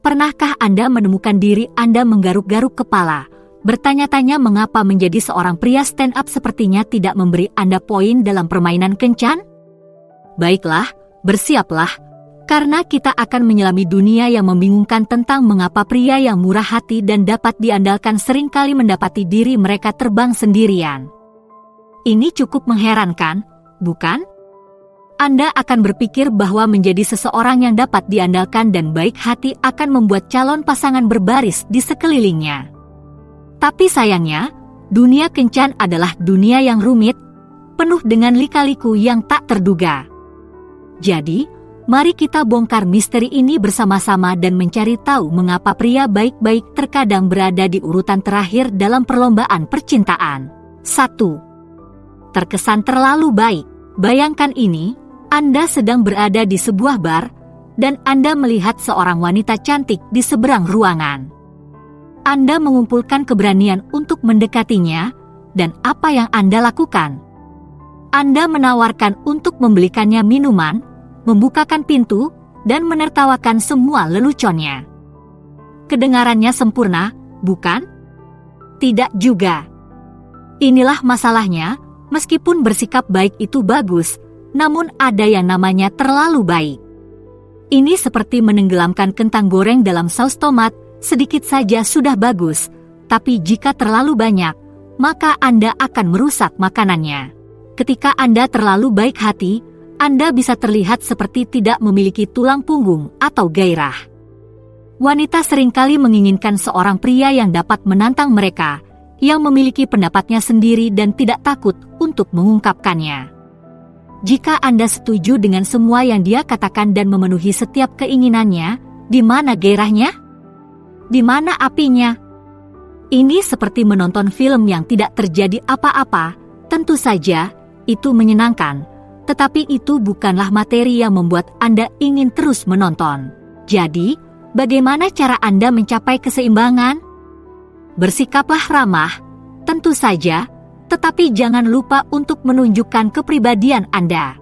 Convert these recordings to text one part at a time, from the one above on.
Pernahkah Anda menemukan diri Anda menggaruk-garuk kepala, bertanya-tanya mengapa menjadi seorang pria stand up sepertinya tidak memberi Anda poin dalam permainan kencan? Baiklah, bersiaplah, karena kita akan menyelami dunia yang membingungkan tentang mengapa pria yang murah hati dan dapat diandalkan seringkali mendapati diri mereka terbang sendirian. Ini cukup mengherankan, bukan? Anda akan berpikir bahwa menjadi seseorang yang dapat diandalkan dan baik hati akan membuat calon pasangan berbaris di sekelilingnya. Tapi sayangnya, dunia kencan adalah dunia yang rumit, penuh dengan lika-liku yang tak terduga. Jadi, mari kita bongkar misteri ini bersama-sama dan mencari tahu mengapa pria baik-baik terkadang berada di urutan terakhir dalam perlombaan percintaan. 1. Terkesan terlalu baik. Bayangkan ini, Anda sedang berada di sebuah bar, dan Anda melihat seorang wanita cantik di seberang ruangan. Anda mengumpulkan keberanian untuk mendekatinya, dan apa yang Anda lakukan? Anda menawarkan untuk membelikannya minuman, membukakan pintu, dan menertawakan semua leluconnya. Kedengarannya sempurna, bukan? Tidak juga. Inilah masalahnya, meskipun bersikap baik itu bagus, namun ada yang namanya terlalu baik. Ini seperti menenggelamkan kentang goreng dalam saus tomat, sedikit saja sudah bagus, tapi jika terlalu banyak, maka Anda akan merusak makanannya. Ketika Anda terlalu baik hati, Anda bisa terlihat seperti tidak memiliki tulang punggung atau gairah. Wanita seringkali menginginkan seorang pria yang dapat menantang mereka, yang memiliki pendapatnya sendiri dan tidak takut untuk mengungkapkannya. Jika Anda setuju dengan semua yang dia katakan dan memenuhi setiap keinginannya, di mana gairahnya? Di mana apinya? Ini seperti menonton film yang tidak terjadi apa-apa. Tentu saja, itu menyenangkan, tetapi itu bukanlah materi yang membuat Anda ingin terus menonton. Jadi, bagaimana cara Anda mencapai keseimbangan? Bersikaplah ramah, tentu saja, tetapi jangan lupa untuk menunjukkan kepribadian Anda.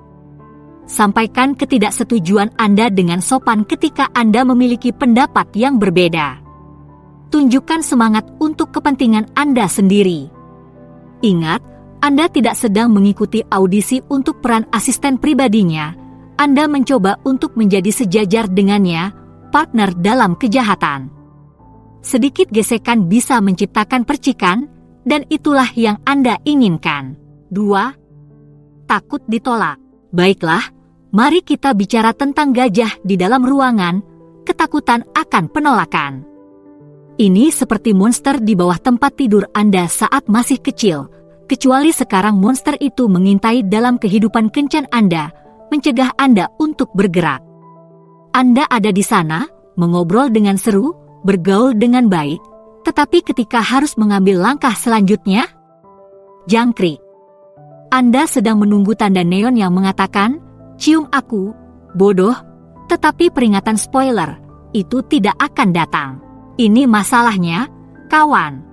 Sampaikan ketidaksetujuan Anda dengan sopan ketika Anda memiliki pendapat yang berbeda. Tunjukkan semangat untuk kepentingan Anda sendiri. Ingat, Anda tidak sedang mengikuti audisi untuk peran asisten pribadinya. Anda mencoba untuk menjadi sejajar dengannya, partner dalam kejahatan. Sedikit gesekan bisa menciptakan percikan, dan itulah yang Anda inginkan. 2. Takut ditolak. Baiklah, mari kita bicara tentang gajah di dalam ruangan, ketakutan akan penolakan. Ini seperti monster di bawah tempat tidur Anda saat masih kecil, kecuali sekarang monster itu mengintai dalam kehidupan kencan Anda, mencegah Anda untuk bergerak. Anda ada di sana, mengobrol dengan seru, bergaul dengan baik, tetapi ketika harus mengambil langkah selanjutnya, jangkrik. Anda sedang menunggu tanda neon yang mengatakan, cium aku, bodoh, tetapi peringatan spoiler, itu tidak akan datang. Ini masalahnya, kawan.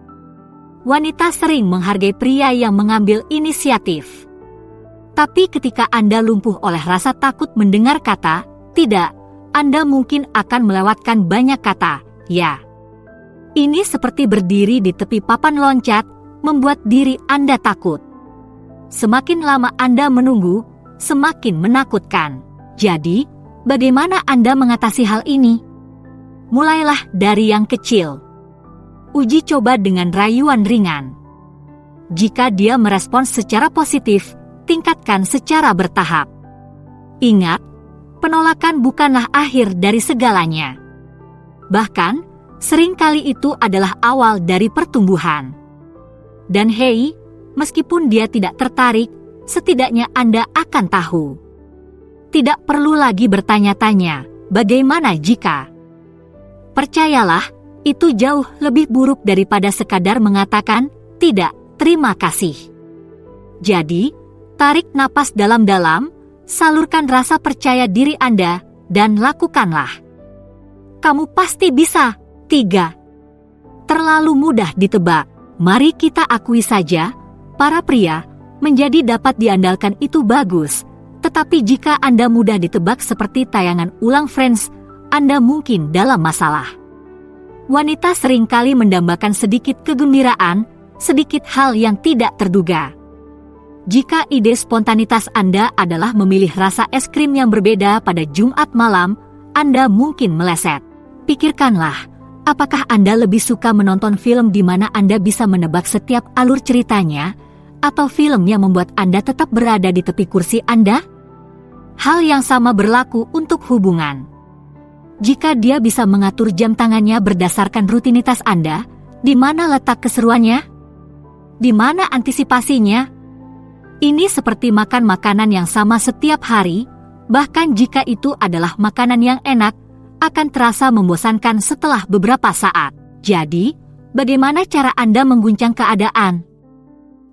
Wanita sering menghargai pria yang mengambil inisiatif. Tapi ketika Anda lumpuh oleh rasa takut mendengar kata, tidak, Anda mungkin akan melewatkan banyak kata, ya. Ini seperti berdiri di tepi papan loncat, membuat diri Anda takut. Semakin lama Anda menunggu, semakin menakutkan. Jadi, bagaimana Anda mengatasi hal ini? Mulailah dari yang kecil. Uji coba dengan rayuan ringan. Jika dia merespons secara positif, tingkatkan secara bertahap. Ingat, penolakan bukanlah akhir dari segalanya. Bahkan, seringkali itu adalah awal dari pertumbuhan. Dan hei, meskipun dia tidak tertarik, setidaknya Anda akan tahu. Tidak perlu lagi bertanya-tanya, bagaimana jika? Percayalah, itu jauh lebih buruk daripada sekadar mengatakan, tidak, terima kasih. Jadi, tarik napas dalam-dalam, salurkan rasa percaya diri Anda, dan lakukanlah. Kamu pasti bisa. 3. Terlalu mudah ditebak. Mari kita akui saja, para pria, menjadi dapat diandalkan itu bagus. Tetapi jika Anda mudah ditebak seperti tayangan ulang Friends, Anda mungkin dalam masalah. Wanita seringkali mendambakan sedikit kegembiraan, sedikit hal yang tidak terduga. Jika ide spontanitas Anda adalah memilih rasa es krim yang berbeda pada Jumat malam, Anda mungkin meleset. Pikirkanlah, apakah Anda lebih suka menonton film di mana Anda bisa menebak setiap alur ceritanya, atau film yang membuat Anda tetap berada di tepi kursi Anda? Hal yang sama berlaku untuk hubungan. Jika dia bisa mengatur jam tangannya berdasarkan rutinitas Anda, di mana letak keseruannya? Di mana antisipasinya? Ini seperti makan makanan yang sama setiap hari, bahkan jika itu adalah makanan yang enak, akan terasa membosankan setelah beberapa saat. Jadi, bagaimana cara Anda mengguncang keadaan?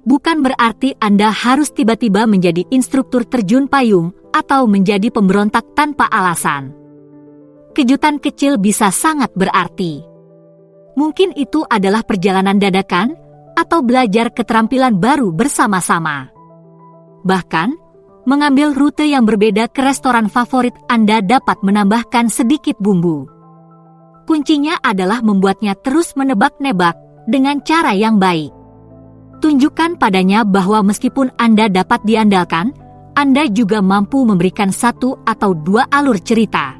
Bukan berarti Anda harus tiba-tiba menjadi instruktur terjun payung atau menjadi pemberontak tanpa alasan. Kejutan kecil bisa sangat berarti. Mungkin itu adalah perjalanan dadakan atau belajar keterampilan baru bersama-sama. Bahkan, mengambil rute yang berbeda ke restoran favorit Anda dapat menambahkan sedikit bumbu. Kuncinya adalah membuatnya terus menebak-nebak dengan cara yang baik. Tunjukkan padanya bahwa meskipun Anda dapat diandalkan, Anda juga mampu memberikan 1 atau 2 alur cerita.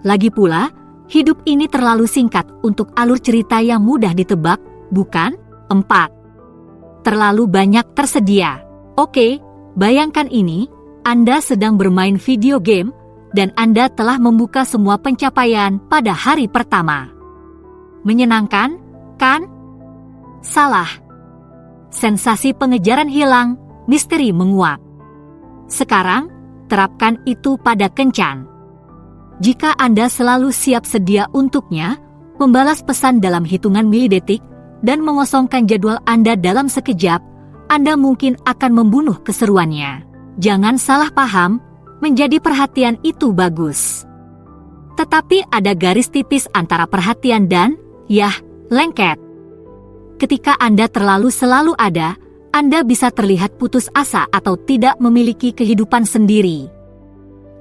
Lagi pula, hidup ini terlalu singkat untuk alur cerita yang mudah ditebak, bukan? 4. Terlalu banyak tersedia. Oke, bayangkan ini, Anda sedang bermain video game, dan Anda telah membuka semua pencapaian pada hari pertama. Menyenangkan, kan? Salah. Sensasi pengejaran hilang, misteri menguap. Sekarang, terapkan itu pada kencan. Jika Anda selalu siap sedia untuknya, membalas pesan dalam hitungan milidetik, dan mengosongkan jadwal Anda dalam sekejap, Anda mungkin akan membunuh keseruannya. Jangan salah paham, menjadi perhatian itu bagus. Tetapi ada garis tipis antara perhatian dan, lengket. Ketika Anda terlalu selalu ada, Anda bisa terlihat putus asa atau tidak memiliki kehidupan sendiri.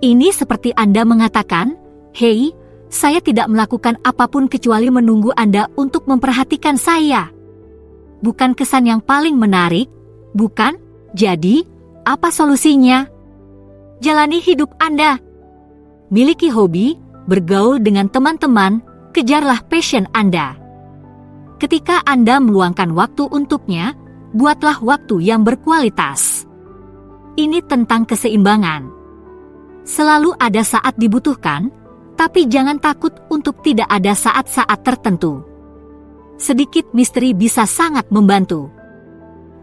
Ini seperti Anda mengatakan, "Hei, saya tidak melakukan apapun kecuali menunggu Anda untuk memperhatikan saya." Bukan kesan yang paling menarik, bukan? Jadi, apa solusinya? Jalani hidup Anda. Miliki hobi, bergaul dengan teman-teman, kejarlah passion Anda. Ketika Anda meluangkan waktu untuknya, buatlah waktu yang berkualitas. Ini tentang keseimbangan. Selalu ada saat dibutuhkan, tapi jangan takut untuk tidak ada saat-saat tertentu. Sedikit misteri bisa sangat membantu.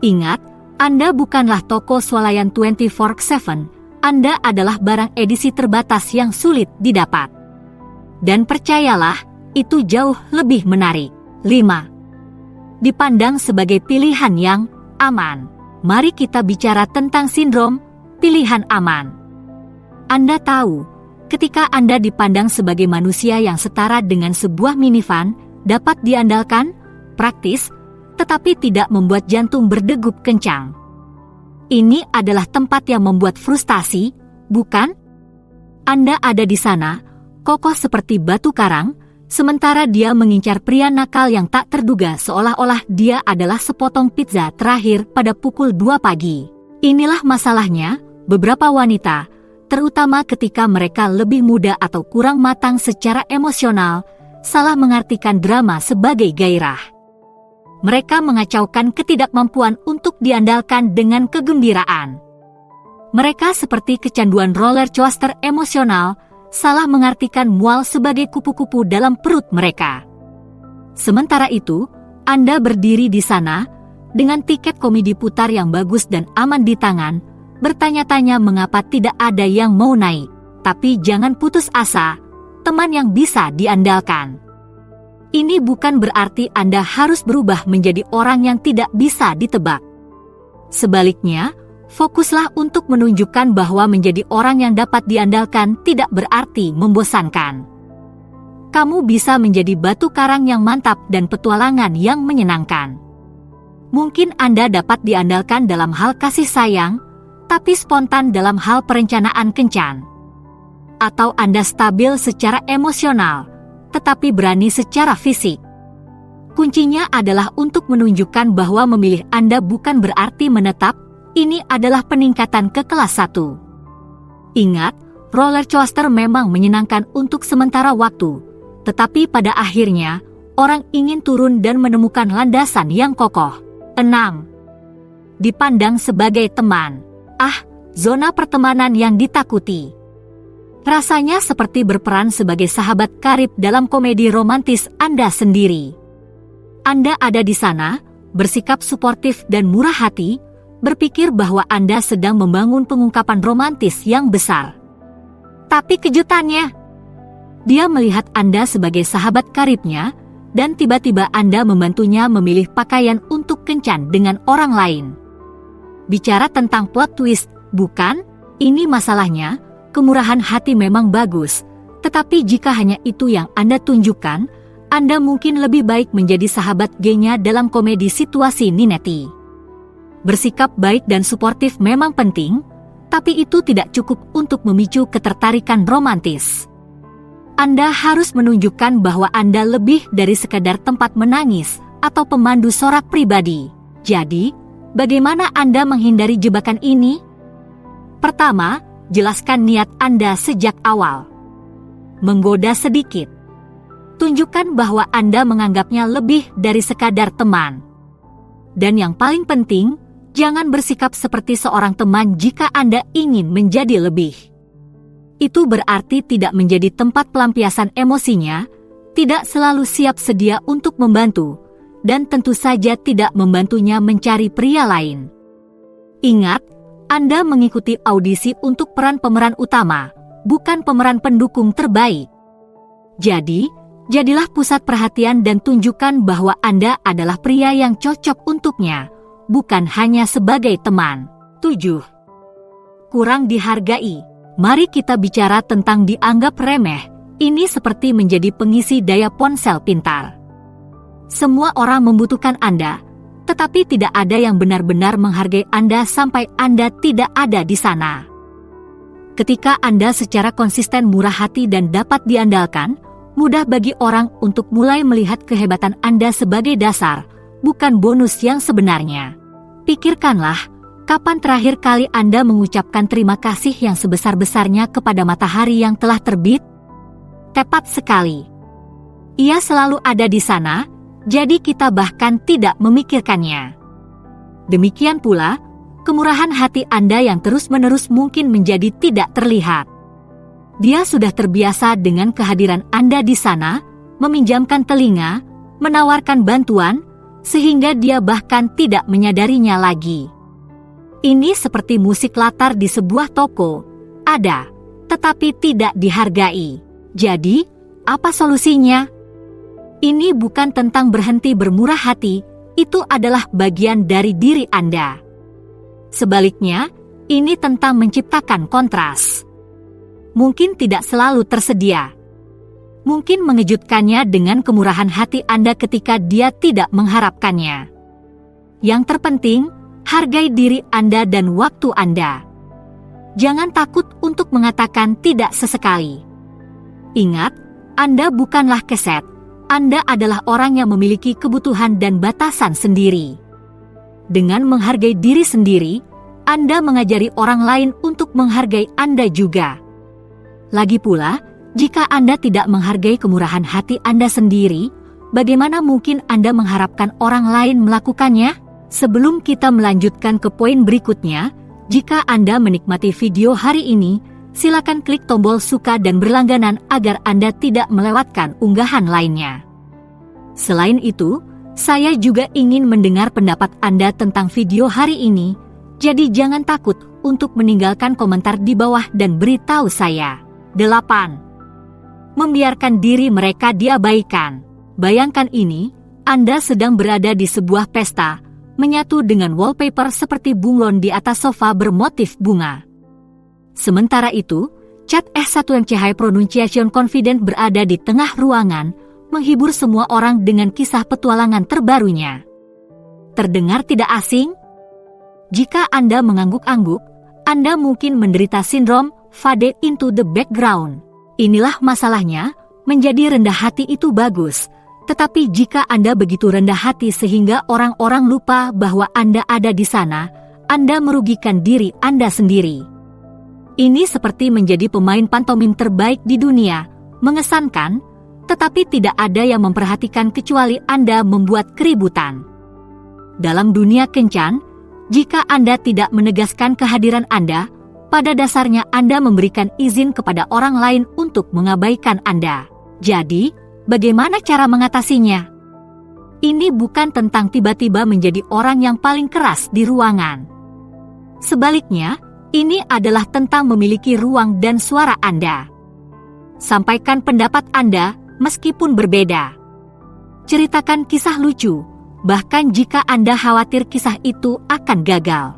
Ingat, Anda bukanlah toko swalayan 24/7, Anda adalah barang edisi terbatas yang sulit didapat. Dan percayalah, itu jauh lebih menarik. 5. Dipandang sebagai pilihan yang aman. Mari kita bicara tentang sindrom pilihan aman. Anda tahu, ketika Anda dipandang sebagai manusia yang setara dengan sebuah minivan, dapat diandalkan, praktis, tetapi tidak membuat jantung berdegup kencang. Ini adalah tempat yang membuat frustasi, bukan? Anda ada di sana, kokoh seperti batu karang, sementara dia mengincar pria nakal yang tak terduga seolah-olah dia adalah sepotong pizza terakhir pada pukul 2 pagi. Inilah masalahnya, beberapa wanita, terutama ketika mereka lebih muda atau kurang matang secara emosional, salah mengartikan drama sebagai gairah. Mereka mengacaukan ketidakmampuan untuk diandalkan dengan kegembiraan. Mereka seperti kecanduan roller coaster emosional, salah mengartikan mual sebagai kupu-kupu dalam perut mereka. Sementara itu, Anda berdiri di sana, dengan tiket komedi putar yang bagus dan aman di tangan, bertanya-tanya mengapa tidak ada yang mau naik. Tapi jangan putus asa, teman yang bisa diandalkan. Ini bukan berarti Anda harus berubah menjadi orang yang tidak bisa ditebak. Sebaliknya, fokuslah untuk menunjukkan bahwa menjadi orang yang dapat diandalkan tidak berarti membosankan. Kamu bisa menjadi batu karang yang mantap dan petualangan yang menyenangkan. Mungkin Anda dapat diandalkan dalam hal kasih sayang, tapi spontan dalam hal perencanaan kencan. Atau Anda stabil secara emosional, tetapi berani secara fisik. Kuncinya adalah untuk menunjukkan bahwa memilih Anda bukan berarti menetap, ini adalah peningkatan ke kelas 1. Ingat, roller coaster memang menyenangkan untuk sementara waktu, tetapi pada akhirnya, orang ingin turun dan menemukan landasan yang kokoh. 6. Dipandang sebagai teman. Zona pertemanan yang ditakuti. Rasanya seperti berperan sebagai sahabat karib dalam komedi romantis Anda sendiri. Anda ada di sana, bersikap suportif dan murah hati, berpikir bahwa Anda sedang membangun pengungkapan romantis yang besar. Tapi kejutannya, dia melihat Anda sebagai sahabat karibnya, dan tiba-tiba Anda membantunya memilih pakaian untuk kencan dengan orang lain. Bicara tentang plot twist, bukan? Ini masalahnya, kemurahan hati memang bagus, tetapi jika hanya itu yang Anda tunjukkan, Anda mungkin lebih baik menjadi sahabat gaynya dalam komedi situasi Ninety. Bersikap baik dan suportif memang penting, tapi itu tidak cukup untuk memicu ketertarikan romantis. Anda harus menunjukkan bahwa Anda lebih dari sekadar tempat menangis atau pemandu sorak pribadi. Jadi, bagaimana Anda menghindari jebakan ini? Pertama, jelaskan niat Anda sejak awal. Menggoda sedikit. Tunjukkan bahwa Anda menganggapnya lebih dari sekadar teman. Dan yang paling penting, jangan bersikap seperti seorang teman jika Anda ingin menjadi lebih. Itu berarti tidak menjadi tempat pelampiasan emosinya, tidak selalu siap sedia untuk membantu, dan tentu saja tidak membantunya mencari pria lain. Ingat, Anda mengikuti audisi untuk peran pemeran utama, bukan pemeran pendukung terbaik. Jadi, jadilah pusat perhatian dan tunjukkan bahwa Anda adalah pria yang cocok untuknya, bukan hanya sebagai teman. 7. Kurang dihargai. Mari kita bicara tentang dianggap remeh. Ini seperti menjadi pengisi daya ponsel pintar. Semua orang membutuhkan Anda, tetapi tidak ada yang benar-benar menghargai Anda sampai Anda tidak ada di sana. Ketika Anda secara konsisten murah hati dan dapat diandalkan, mudah bagi orang untuk mulai melihat kehebatan Anda sebagai dasar, bukan bonus yang sebenarnya. Pikirkanlah, kapan terakhir kali Anda mengucapkan terima kasih yang sebesar-besarnya kepada matahari yang telah terbit? Tepat sekali. Ia selalu ada di sana, jadi kita bahkan tidak memikirkannya. Demikian pula, kemurahan hati Anda yang terus-menerus mungkin menjadi tidak terlihat. Dia sudah terbiasa dengan kehadiran Anda di sana, meminjamkan telinga, menawarkan bantuan, sehingga dia bahkan tidak menyadarinya lagi. Ini seperti musik latar di sebuah toko, ada, tetapi tidak dihargai. Jadi, apa solusinya? Ini bukan tentang berhenti bermurah hati, itu adalah bagian dari diri Anda. Sebaliknya, ini tentang menciptakan kontras. Mungkin tidak selalu tersedia. Mungkin mengejutkannya dengan kemurahan hati Anda ketika dia tidak mengharapkannya. Yang terpenting, hargai diri Anda dan waktu Anda. Jangan takut untuk mengatakan tidak sesekali. Ingat, Anda bukanlah keset. Anda adalah orang yang memiliki kebutuhan dan batasan sendiri. Dengan menghargai diri sendiri, Anda mengajari orang lain untuk menghargai Anda juga. Lagi pula, jika Anda tidak menghargai kemurahan hati Anda sendiri, bagaimana mungkin Anda mengharapkan orang lain melakukannya? Sebelum kita melanjutkan ke poin berikutnya, jika Anda menikmati video hari ini, silakan klik tombol suka dan berlangganan agar Anda tidak melewatkan unggahan lainnya. Selain itu, saya juga ingin mendengar pendapat Anda tentang video hari ini, jadi jangan takut untuk meninggalkan komentar di bawah dan beritahu saya. 8. Membiarkan diri mereka diabaikan. Bayangkan ini, Anda sedang berada di sebuah pesta, menyatu dengan wallpaper seperti bunglon di atas sofa bermotif bunga. Sementara itu, Chat S1MC High Pronunciation Confident berada di tengah ruangan, menghibur semua orang dengan kisah petualangan terbarunya. Terdengar tidak asing? Jika Anda mengangguk-angguk, Anda mungkin menderita sindrom fade into the background. Inilah masalahnya, menjadi rendah hati itu bagus. Tetapi jika Anda begitu rendah hati sehingga orang-orang lupa bahwa Anda ada di sana, Anda merugikan diri Anda sendiri. Ini seperti menjadi pemain pantomim terbaik di dunia, mengesankan, tetapi tidak ada yang memperhatikan kecuali Anda membuat keributan. Dalam dunia kencan, jika Anda tidak menegaskan kehadiran Anda, pada dasarnya Anda memberikan izin kepada orang lain untuk mengabaikan Anda. Jadi, bagaimana cara mengatasinya? Ini bukan tentang tiba-tiba menjadi orang yang paling keras di ruangan. Sebaliknya, ini adalah tentang memiliki ruang dan suara Anda. Sampaikan pendapat Anda meskipun berbeda. Ceritakan kisah lucu, bahkan jika Anda khawatir kisah itu akan gagal.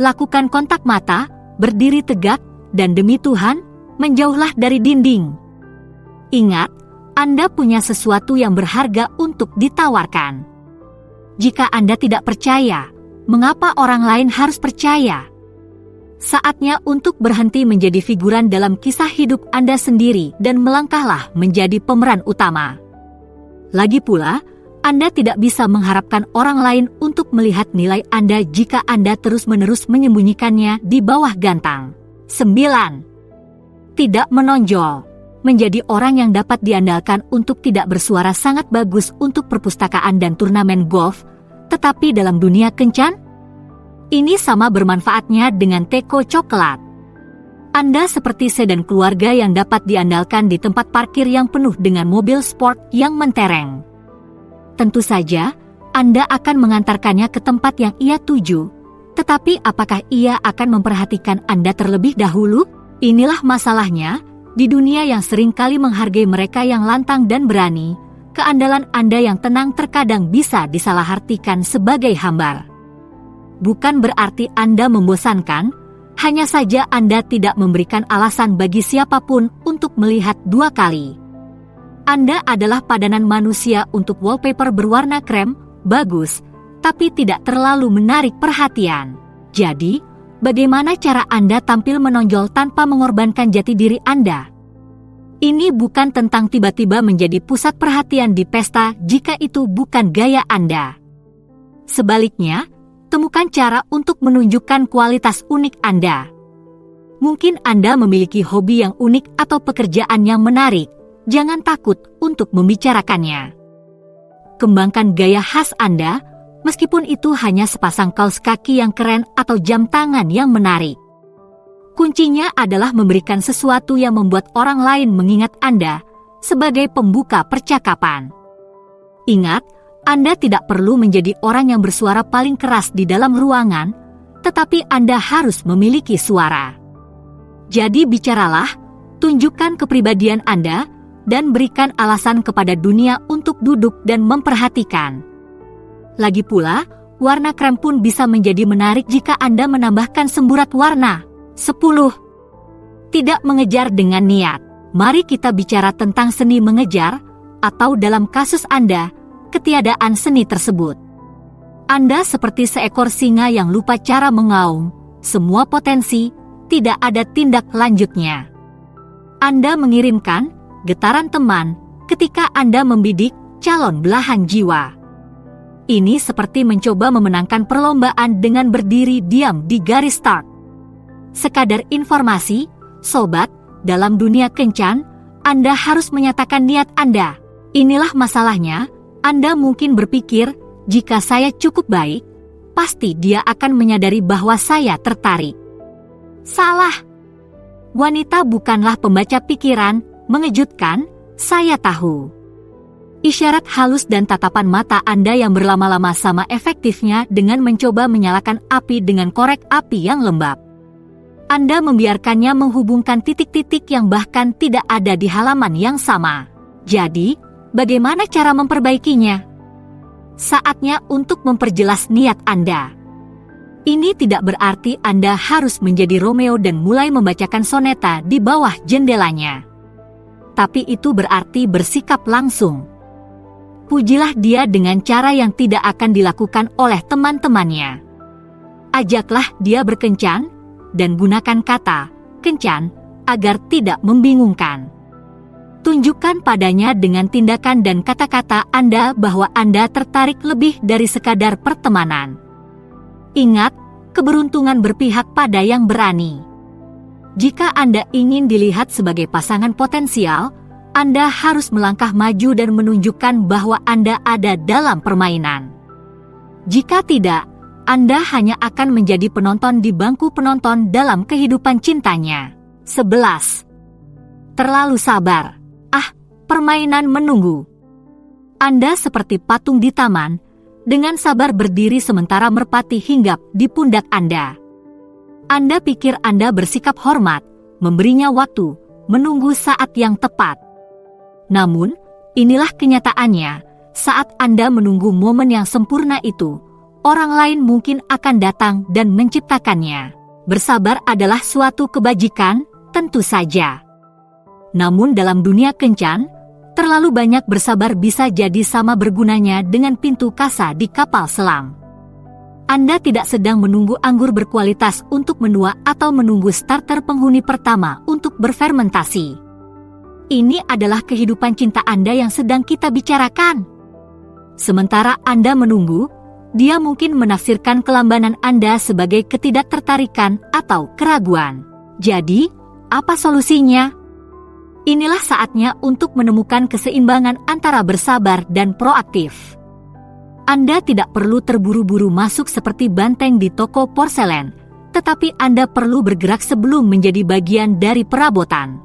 Lakukan kontak mata, berdiri tegak, dan demi Tuhan, menjauhlah dari dinding. Ingat, Anda punya sesuatu yang berharga untuk ditawarkan. Jika Anda tidak percaya, mengapa orang lain harus percaya? Saatnya untuk berhenti menjadi figuran dalam kisah hidup Anda sendiri dan melangkahlah menjadi pemeran utama. Lagi pula, Anda tidak bisa mengharapkan orang lain untuk melihat nilai Anda jika Anda terus-menerus menyembunyikannya di bawah gantang. 9. Tidak menonjol. Menjadi orang yang dapat diandalkan untuk tidak bersuara sangat bagus untuk perpustakaan dan turnamen golf, tetapi dalam dunia kencan, ini sama bermanfaatnya dengan teko coklat. Anda seperti sedan keluarga yang dapat diandalkan di tempat parkir yang penuh dengan mobil sport yang mentereng. Tentu saja, Anda akan mengantarkannya ke tempat yang ia tuju, tetapi apakah ia akan memperhatikan Anda terlebih dahulu? Inilah masalahnya. Di dunia yang sering kali menghargai mereka yang lantang dan berani, keandalan Anda yang tenang terkadang bisa disalahartikan sebagai hambar. Bukan berarti Anda membosankan, hanya saja Anda tidak memberikan alasan bagi siapapun untuk melihat dua kali. Anda adalah padanan manusia untuk wallpaper berwarna krem, bagus, tapi tidak terlalu menarik perhatian. Jadi, bagaimana cara Anda tampil menonjol tanpa mengorbankan jati diri Anda? Ini bukan tentang tiba-tiba menjadi pusat perhatian di pesta jika itu bukan gaya Anda. Sebaliknya, temukan cara untuk menunjukkan kualitas unik Anda. Mungkin Anda memiliki hobi yang unik atau pekerjaan yang menarik. Jangan takut untuk membicarakannya. Kembangkan gaya khas Anda, meskipun itu hanya sepasang kaos kaki yang keren atau jam tangan yang menarik. Kuncinya adalah memberikan sesuatu yang membuat orang lain mengingat Anda sebagai pembuka percakapan. Ingat, Anda tidak perlu menjadi orang yang bersuara paling keras di dalam ruangan, tetapi Anda harus memiliki suara. Jadi bicaralah, tunjukkan kepribadian Anda, dan berikan alasan kepada dunia untuk duduk dan memperhatikan. Lagi pula, warna krem pun bisa menjadi menarik jika Anda menambahkan semburat warna. 10. Tidak mengejar dengan niat. Mari kita bicara tentang seni mengejar, atau dalam kasus Anda, ketiadaan seni tersebut. Anda seperti seekor singa yang lupa cara mengaum, semua potensi, tidak ada tindak lanjutnya. Anda mengirimkan getaran teman ketika Anda membidik calon belahan jiwa. Ini seperti mencoba memenangkan perlombaan dengan berdiri diam di garis start. Sekadar informasi, sobat, dalam dunia kencan, Anda harus menyatakan niat Anda. Inilah masalahnya, Anda mungkin berpikir, jika saya cukup baik, pasti dia akan menyadari bahwa saya tertarik. Salah. Wanita bukanlah pembaca pikiran, mengejutkan, saya tahu. Isyarat halus dan tatapan mata Anda yang berlama-lama sama efektifnya dengan mencoba menyalakan api dengan korek api yang lembab. Anda membiarkannya menghubungkan titik-titik yang bahkan tidak ada di halaman yang sama. Jadi, bagaimana cara memperbaikinya? Saatnya untuk memperjelas niat Anda. Ini tidak berarti Anda harus menjadi Romeo dan mulai membacakan soneta di bawah jendelanya. Tapi itu berarti bersikap langsung. Pujilah dia dengan cara yang tidak akan dilakukan oleh teman-temannya. Ajaklah dia berkencan, dan gunakan kata kencan agar tidak membingungkan. Tunjukkan padanya dengan tindakan dan kata-kata Anda bahwa Anda tertarik lebih dari sekadar pertemanan. Ingat, keberuntungan berpihak pada yang berani. Jika Anda ingin dilihat sebagai pasangan potensial, Anda harus melangkah maju dan menunjukkan bahwa Anda ada dalam permainan. Jika tidak, Anda hanya akan menjadi penonton di bangku penonton dalam kehidupan cintanya. 11. Terlalu sabar. Permainan menunggu. Anda seperti patung di taman, dengan sabar berdiri sementara merpati hinggap di pundak Anda. Anda pikir Anda bersikap hormat, memberinya waktu, menunggu saat yang tepat. Namun, inilah kenyataannya, saat Anda menunggu momen yang sempurna itu, orang lain mungkin akan datang dan menciptakannya. Bersabar adalah suatu kebajikan, tentu saja. Namun dalam dunia kencan, terlalu banyak bersabar bisa jadi sama bergunanya dengan pintu kasa di kapal selam. Anda tidak sedang menunggu anggur berkualitas untuk menua atau menunggu starter penghuni pertama untuk berfermentasi. Ini adalah kehidupan cinta Anda yang sedang kita bicarakan. Sementara Anda menunggu, dia mungkin menafsirkan kelambanan Anda sebagai ketidaktertarikan atau keraguan. Jadi, apa solusinya? Inilah saatnya untuk menemukan keseimbangan antara bersabar dan proaktif. Anda tidak perlu terburu-buru masuk seperti banteng di toko porselen, tetapi Anda perlu bergerak sebelum menjadi bagian dari perabotan.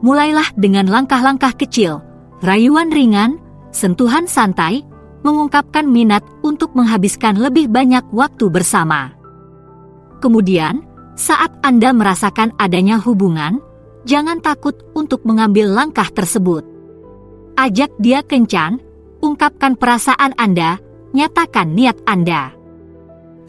Mulailah dengan langkah-langkah kecil, rayuan ringan, sentuhan santai, mengungkapkan minat untuk menghabiskan lebih banyak waktu bersama. Kemudian, saat Anda merasakan adanya hubungan, jangan takut untuk mengambil langkah tersebut. Ajak dia kencan, ungkapkan perasaan Anda, nyatakan niat Anda.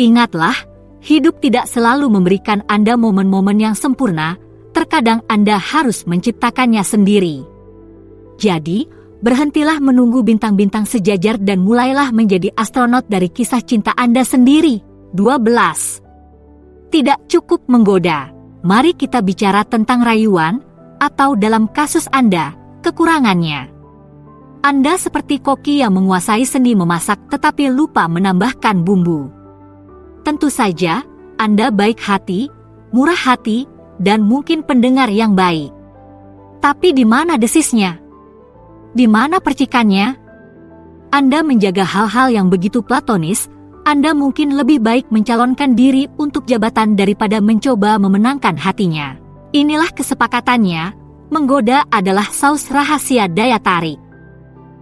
Ingatlah, hidup tidak selalu memberikan Anda momen-momen yang sempurna, terkadang Anda harus menciptakannya sendiri. Jadi, berhentilah menunggu bintang-bintang sejajar dan mulailah menjadi astronot dari kisah cinta Anda sendiri. 12. Tidak cukup menggoda. Mari kita bicara tentang rayuan, atau dalam kasus Anda, kekurangannya. Anda seperti koki yang menguasai seni memasak tetapi lupa menambahkan bumbu. Tentu saja, Anda baik hati, murah hati, dan mungkin pendengar yang baik. Tapi di mana desisnya? Di mana percikannya? Anda menjaga hal-hal yang begitu platonis, Anda mungkin lebih baik mencalonkan diri untuk jabatan daripada mencoba memenangkan hatinya. Inilah kesepakatannya, menggoda adalah saus rahasia daya tarik.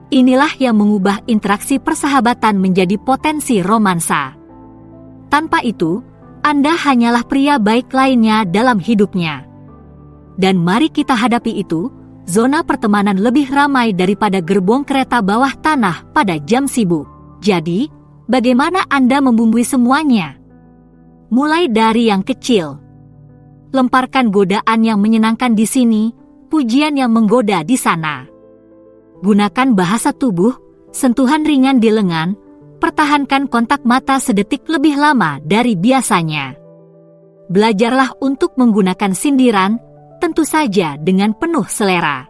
Inilah yang mengubah interaksi persahabatan menjadi potensi romansa. Tanpa itu, Anda hanyalah pria baik lainnya dalam hidupnya. Dan mari kita hadapi itu, zona pertemanan lebih ramai daripada gerbong kereta bawah tanah pada jam sibuk. Jadi, bagaimana Anda membumbui semuanya? Mulai dari yang kecil. Lemparkan godaan yang menyenangkan di sini, pujian yang menggoda di sana. Gunakan bahasa tubuh, sentuhan ringan di lengan, pertahankan kontak mata sedetik lebih lama dari biasanya. Belajarlah untuk menggunakan sindiran, tentu saja dengan penuh selera.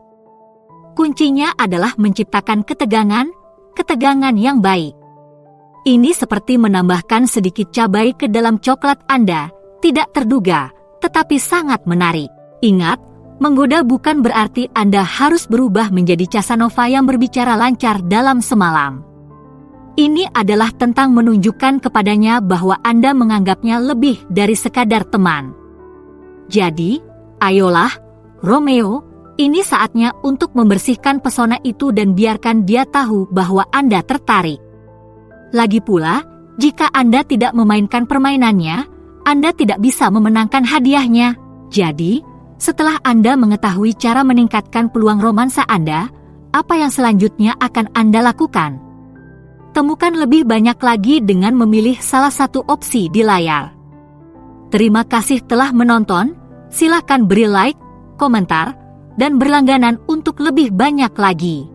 Kuncinya adalah menciptakan ketegangan yang baik. Ini seperti menambahkan sedikit cabai ke dalam coklat Anda, tidak terduga, tetapi sangat menarik. Ingat, menggoda bukan berarti Anda harus berubah menjadi Casanova yang berbicara lancar dalam semalam. Ini adalah tentang menunjukkan kepadanya bahwa Anda menganggapnya lebih dari sekadar teman. Jadi, ayolah, Romeo, ini saatnya untuk membersihkan pesona itu dan biarkan dia tahu bahwa Anda tertarik. Lagi pula, jika Anda tidak memainkan permainannya, Anda tidak bisa memenangkan hadiahnya. Jadi, setelah Anda mengetahui cara meningkatkan peluang romansa Anda, apa yang selanjutnya akan Anda lakukan? Temukan lebih banyak lagi dengan memilih salah satu opsi di layar. Terima kasih telah menonton, silakan beri like, komentar, dan berlangganan untuk lebih banyak lagi.